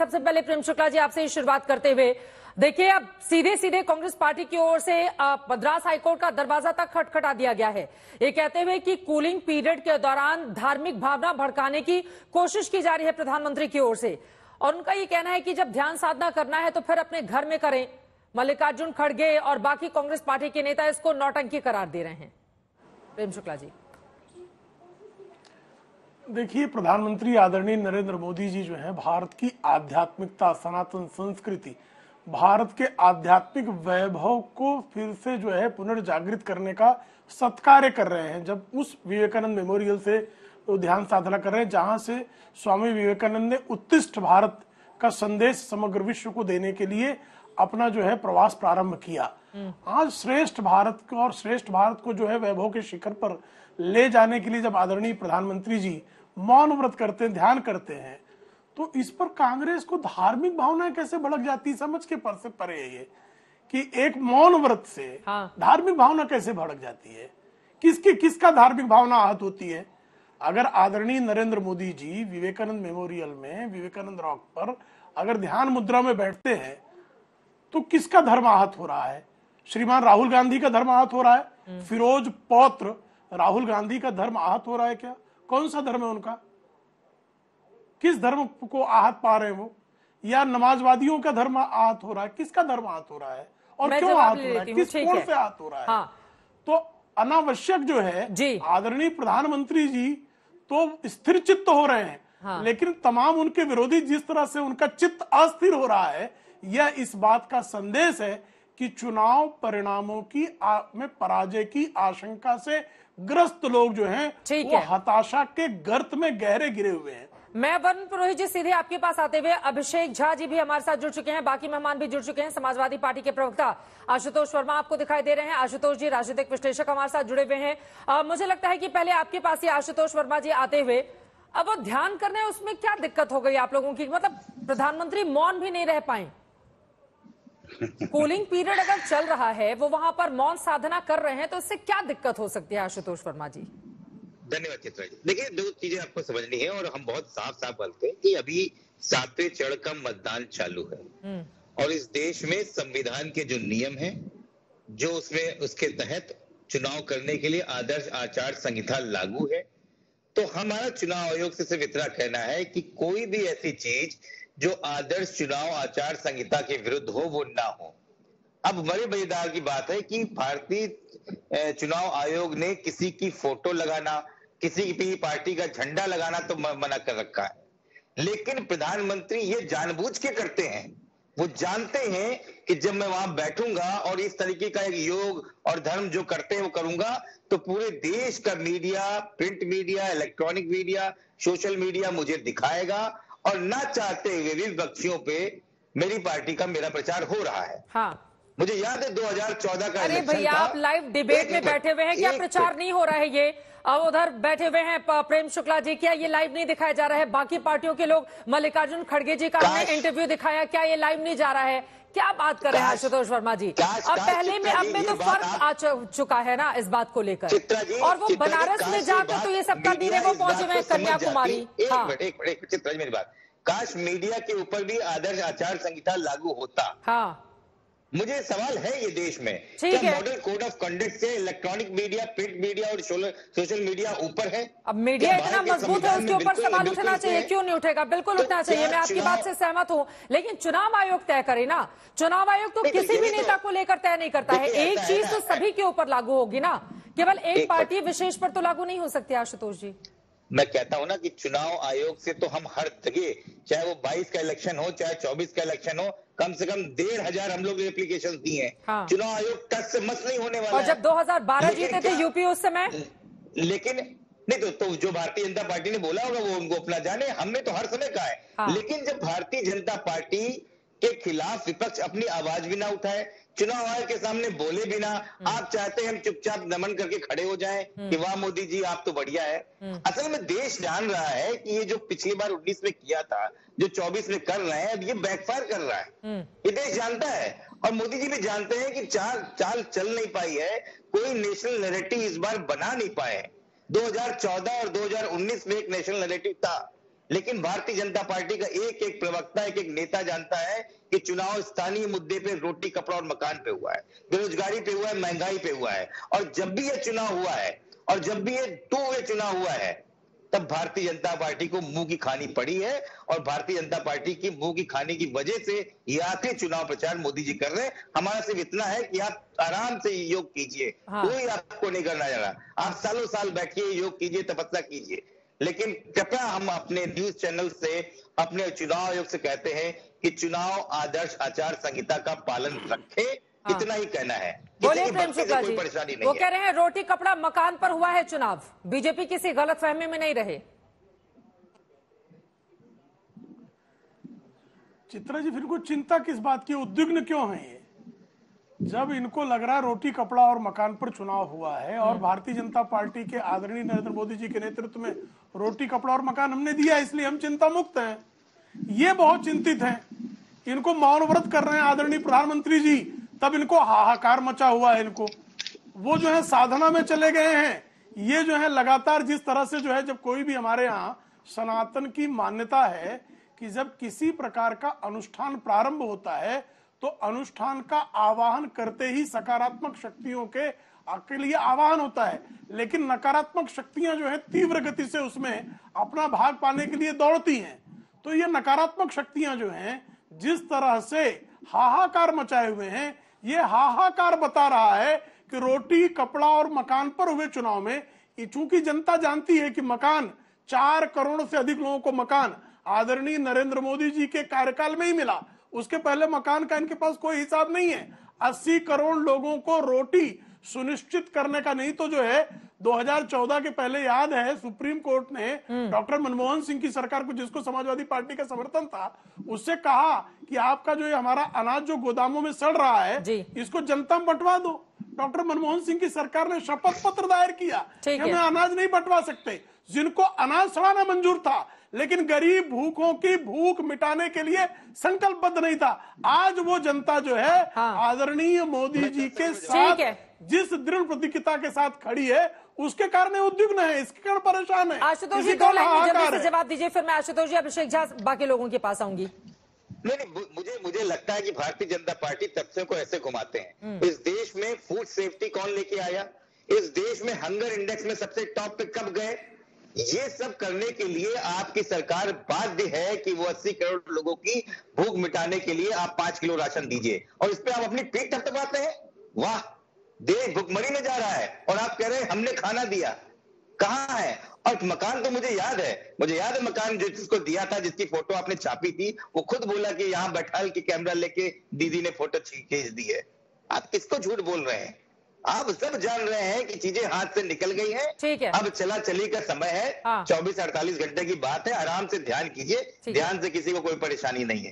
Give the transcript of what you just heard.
सबसे पहले प्रेम शुक्ला जी आपसे ही शुरुआत करते हुए, देखिए अब सीधे सीधे कांग्रेस पार्टी की ओर से मद्रास हाईकोर्ट का दरवाजा तक खटखटा दिया गया है, ये कहते हुए कि कूलिंग पीरियड के दौरान धार्मिक भावना भड़काने की कोशिश की जा रही है प्रधानमंत्री की ओर से। और उनका ये कहना है कि जब ध्यान साधना करना है तो फिर अपने घर में करें। मल्लिकार्जुन खड़गे और बाकी कांग्रेस पार्टी के नेता इसको नौटंकी करार दे रहे हैं। प्रेम शुक्ला जी, देखिए, प्रधानमंत्री आदरणीय नरेंद्र मोदी जी जो है भारत की आध्यात्मिकता, सनातन संस्कृति, भारत के आध्यात्मिक वैभव को फिर से जो है पुनर्जागृत करने का सत्कार्य कर रहे हैं। जब उस विवेकानंद मेमोरियल से ध्यान साधना कर रहे हैं जहां से स्वामी विवेकानंद ने उत्कृष्ट भारत का संदेश समग्र विश्व को देने के लिए अपना जो है प्रवास प्रारंभ किया। आज श्रेष्ठ भारत को और श्रेष्ठ भारत को जो है वैभव के शिखर पर ले जाने के लिए जब आदरणीय प्रधानमंत्री जी मौन व्रत करते हैं, ध्यान करते हैं, तो इस पर कांग्रेस को धार्मिक भावनाएं कैसे भड़क जाती, समझ के पर से परे है ये कि एक मौन व्रत से धार्मिक भावना कैसे भड़क जाती है। किसका धार्मिक भावना आहत होती है? अगर आदरणीय नरेंद्र मोदी जी विवेकानंद मेमोरियल में, विवेकानंद रॉक पर अगर ध्यान मुद्रा में बैठते हैं तो किसका धर्म आहत हो रहा है? श्रीमान राहुल गांधी का धर्म आहत हो रहा है? फिरोज पौत्र राहुल गांधी का धर्म आहत हो रहा है क्या? कौन सा धर्म है उनका? किस धर्म को आहत पा रहे हैं वो? या नमाजवादियों का धर्म आहत हो रहा है? किसका धर्म आहत हो रहा है और क्यों आहत हो रहा है? किस कोण से आहत हो रहा है? हाँ। तो अनावश्यक जो है आदरणीय प्रधानमंत्री जी तो स्थिर चित्त हो रहे हैं, लेकिन तमाम उनके विरोधी जिस तरह से उनका चित्त अस्थिर हो रहा है, यह इस बात का संदेश है कि चुनाव परिणामों की में पराजय की आशंका से ग्रस्त लोग जो हैं वो हताशा के गर्त में गहरे गिरे हुए हैं। मैं वरुण पुरोहित जी सीधे आपके पास आते हुए, अभिषेक झा जी भी हमारे साथ जुड़ चुके हैं, बाकी मेहमान भी जुड़ चुके हैं। समाजवादी पार्टी के प्रवक्ता आशुतोष वर्मा आपको दिखाई दे रहे हैं। आशुतोष जी राजनीतिक विश्लेषक हमारे साथ जुड़े हुए हैं। मुझे लगता है कि पहले आपके पास ही आशुतोष वर्मा जी आते हुए, अब वो ध्यान करने उसमें क्या दिक्कत हो गई आप लोगों की? मतलब प्रधानमंत्री मौन भी नहीं रह पाए। कूलिंग पीरियड अगर चल रहा है, वो वहां पर मौन साधना कर रहे हैं, तो इससे क्या दिक्कत हो सकती है आशुतोष वर्मा जी? धन्यवाद चित्रा जी। देखिए, दो चीजें आपको समझनी है और हम बहुत साफ साफ बोलते हैं कि अभी 7वें चरण का मतदान चालू है और इस देश में संविधान के जो नियम है, जो उसमें उसके तहत चुनाव करने के लिए आदर्श आचार संहिता लागू है। तो हमारा चुनाव आयोग से सिर्फ इतना कहना है कि कोई भी ऐसी चीज जो आदर्श चुनाव आचार संहिता के विरुद्ध हो वो ना हो। अब बड़े मजेदार की बात है कि भारतीय चुनाव आयोग ने किसी की फोटो लगाना, किसी भी पार्टी का झंडा लगाना तो मना कर रखा है, लेकिन प्रधानमंत्री ये जानबूझ के करते हैं। वो जानते हैं कि जब मैं वहां बैठूंगा और इस तरीके का एक योग और धर्म जो करते हैं वो करूंगा, तो पूरे देश का media, print media, electronic media, social media मुझे दिखाएगा और ना चाहते हुए भी विपक्षियों पे मेरी पार्टी का मेरा प्रचार हो रहा है। हाँ। मुझे याद है 2014 का अरे भैया, आप लाइव डिबेट में बैठे हुए हैं, क्या प्रचार नहीं हो रहा है? ये उधर बैठे हुए हैं प्रेम शुक्ला जी, क्या ये लाइव नहीं दिखाया जा रहा है? बाकी पार्टियों के लोग, मल्लिकार्जुन खड़गे जी का हमने इंटरव्यू दिखाया, क्या ये लाइव नहीं जा रहा है? क्या बात कर रहे हैं आशुतोष वर्मा जी? अब पहले में अब में तो फर्क आ चुका है ना इस बात को लेकर, और वो बनारस में जाकर तो ये सब कर नहीं रहे, वो पहुंचे हुए कन्याकुमारी। एक चित्रा जी मेरी बात, काश मीडिया के ऊपर भी आदर्श आचार संहिता लागू होता। हाँ, मुझे सवाल है ये देश में क्या मॉडल कोड ऑफ कंडक्ट से इलेक्ट्रॉनिक मीडिया, प्रिंट मीडिया और सोशल मीडिया ऊपर है? अब मीडिया इतना मजबूत है, उसके ऊपर सवाल उठना चाहिए, क्यों नहीं उठेगा? बिल्कुल उठना चाहिए, मैं आपकी बात से सहमत हूं, लेकिन चुनाव आयोग तय करे ना। चुनाव आयोग तो किसी भी नेता को लेकर तय नहीं करता है। एक चीज तो सभी के ऊपर लागू होगी ना, केवल एक पार्टी विशेष पर तो लागू नहीं हो सकती। आशुतोष जी, मैं कहता हूं ना कि चुनाव आयोग से तो हम हर जगह, चाहे वो 22 का इलेक्शन हो, चाहे 24 का इलेक्शन हो, कम से कम 1,500 हम लोग एप्लीकेशन दिए हैं। हाँ। चुनाव आयोग टच से मस नहीं होने वाला। और जब 2012 जीते थे यूपी उस समय, लेकिन नहीं तो जो भारतीय जनता पार्टी ने बोला होगा वो उनको अपना जाने, हमने तो हर समय कहा है। हाँ। लेकिन जब भारतीय जनता पार्टी के खिलाफ विपक्ष अपनी आवाज भी ना उठाए, चुनाव आयोग के सामने बोले बिना, आप चाहते हैं हम चुपचाप नमन करके खड़े हो जाएं कि वाह मोदी जी आप तो बढ़िया है। असल में देश जान रहा है कि ये जो पिछली बार 19 में किया था, जो 24 में कर रहे हैं, अब ये बैकफायर कर रहा है। ये देश जानता है और मोदी जी भी जानते हैं कि चाल चल नहीं पाई है, कोई नेशनल नैरेटिव इस बार बना नहीं पाए। 2014 और 2019 में एक नेशनल नैरेटिव था लेकिन भारतीय जनता पार्टी का एक एक प्रवक्ता, एक एक नेता जानता है कि चुनाव स्थानीय मुद्दे पे, रोटी कपड़ा और मकान पे हुआ है, बेरोजगारी पे हुआ है, महंगाई पे हुआ है। और जब भी ये चुनाव हुआ है और जब भी ये 2 वे चुनाव हुआ है, तब भारतीय जनता पार्टी को मुंह की खानी पड़ी है। और भारतीय जनता पार्टी की मुंह की खाने की वजह से ये आखिरी चुनाव प्रचार मोदी जी कर रहे हैं। हमारा सिर्फ इतना है कि आप आराम से योग कीजिए, कोई आपको नहीं करना जा रहा। आप सालों साल बैठिए, योग कीजिए, तपस्या कीजिए, लेकिन कृपया हम अपने न्यूज चैनल से, अपने चुनाव आयोग से कहते हैं कि चुनाव आदर्श आचार संहिता का पालन रखें। इतना ही कहना है। बोलिए प्रेम शुक्ला जी, परेशानी नहीं वो कह रहे हैं रोटी कपड़ा मकान पर हुआ है चुनाव, बीजेपी किसी गलतफहमी में नहीं रहे। चित्रा जी, फिर को चिंता किस बात की, उद्विग्न क्यों है ये? जब इनको लग रहा है रोटी कपड़ा और मकान पर चुनाव हुआ है और भारतीय जनता पार्टी के आदरणीय नरेंद्र मोदी जी के नेतृत्व में रोटी कपड़ा और मकान हमने दिया, इसलिए हम चिंता मुक्त हैं। ये बहुत चिंतित हैं, इनको मौन व्रत कर रहे हैं आदरणीय प्रधानमंत्री जी, तब इनको हाहाकार मचा हुआ है। इनको वो जो है साधना में चले गए हैं। ये जो है लगातार जिस तरह से जो है, जब कोई भी हमारे यहाँ सनातन की मान्यता है कि जब किसी प्रकार का अनुष्ठान प्रारंभ होता है तो अनुष्ठान का आवाहन करते ही सकारात्मक शक्तियों के लिए आवाहन होता है, लेकिन नकारात्मक शक्तियां जो है तीव्र गति से उसमें अपना भाग पाने के लिए दौड़ती हैं। तो ये नकारात्मक शक्तियां जो हैं जिस तरह से हाहाकार मचाए हुए हैं, ये हाहाकार बता रहा है कि रोटी कपड़ा और मकान पर हुए चुनाव में, चूंकि जनता जानती है कि मकान 4 करोड़ से अधिक लोगों को मकान आदरणीय नरेंद्र मोदी जी के कार्यकाल में ही मिला, उसके पहले मकान का इनके पास कोई हिसाब नहीं है। 80 करोड़ लोगों को रोटी सुनिश्चित करने का, नहीं तो जो है 2014 के पहले याद है सुप्रीम कोर्ट ने डॉक्टर मनमोहन सिंह की सरकार को, जिसको समाजवादी पार्टी का समर्थन था, उससे कहा कि आपका जो हमारा अनाज जो गोदामों में सड़ रहा है इसको जनता में बंटवा दो। डॉक्टर मनमोहन सिंह की सरकार ने शपथ पत्र दायर किया कि हमें अनाज नहीं बंटवा सकते। जिनको अनाज सड़ाना मंजूर था, लेकिन गरीब भूखों की भूख मिटाने के लिए संकल्पबद्ध नहीं था। आज वो जनता जो है आदरणीय मोदी जी के साथ जिस दृढ़ प्रतिज्ञता के साथ खड़ी है, उसके कारण उद्विग्न है, इसके कारण परेशान है। आशुतोष जी, 2 लाइन में जल्दी से जवाब दीजिए, फिर मैं आशुतोष जी, अभिषेक झा, बाकी लोगों के पास आऊंगी। नहीं, मुझे लगता है कि भारतीय जनता पार्टी तथ्यों को ऐसे घुमाते हैं। इस देश में फूड सेफ्टी कौन लेके आया? इस देश में हंगर इंडेक्स में सबसे टॉप पे कब गए? ये सब करने के लिए आपकी सरकार बाध्य है कि वो 80 करोड़ लोगों की भूख मिटाने के लिए आप 5 किलो राशन दीजिए, और इस पे आप अपनी पीठ थपथपाते हैं। वाह, देश भुखमरी में जा रहा है और आप कह रहे हैं हमने खाना दिया। कहां है? और मकान तो मुझे याद है मकान जो जिसको दिया था, जिसकी फोटो आपने छापी थी, वो खुद बोला कि यहां बैठा के कैमरा लेके दीदी ने फोटो खींच दी है। आप किसको झूठ बोल रहे हैं? आप सब जान रहे हैं कि चीजें हाथ से निकल गई हैं। ठीक है, अब चला चली का समय है। 24 से 48 घंटे की बात है, आराम से ध्यान कीजिए, ध्यान से, किसी को कोई परेशानी नहीं है।